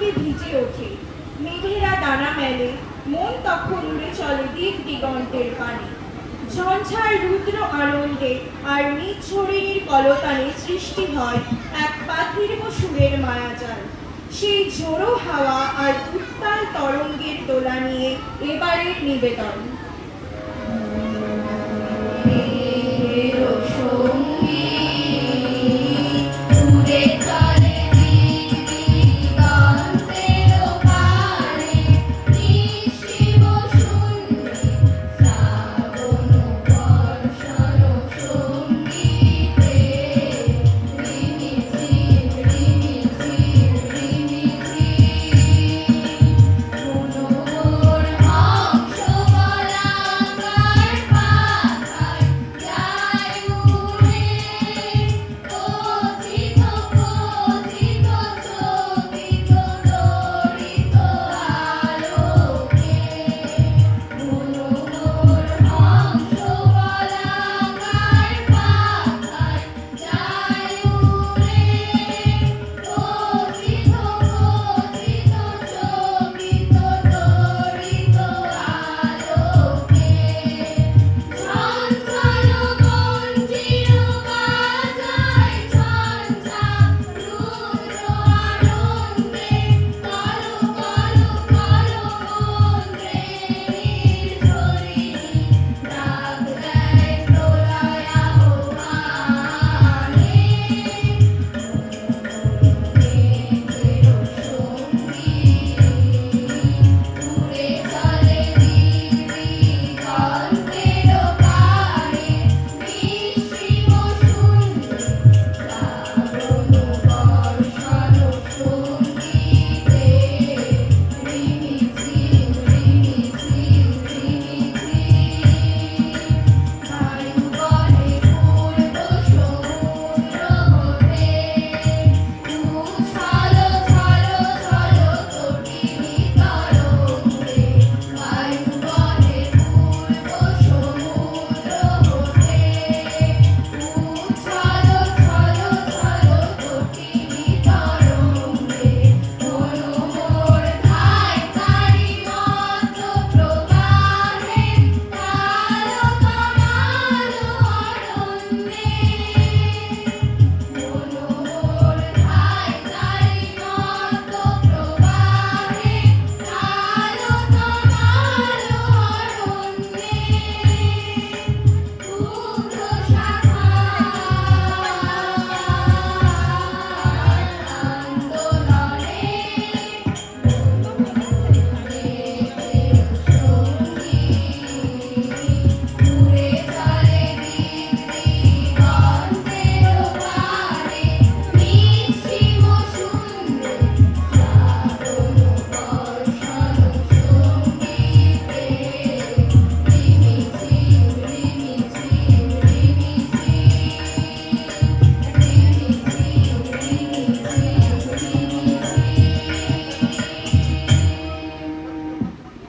আনন্দে ভিজে ওঠে, মেঘেরা দানা মেলে, মন তখন উড়ে চলে দিক দিগন্তের পানে। ঝঞ্ঝার রুদ্র আনন্দে আর নিজ ঝরিণীর কলতানে সৃষ্টি হয় এক পাথির্ব সুরের মায়াজাল। সেই ঝোড়ো হাওয়া আর উত্তাল তরঙ্গের দোলা নিয়ে এবারের নিবেদন।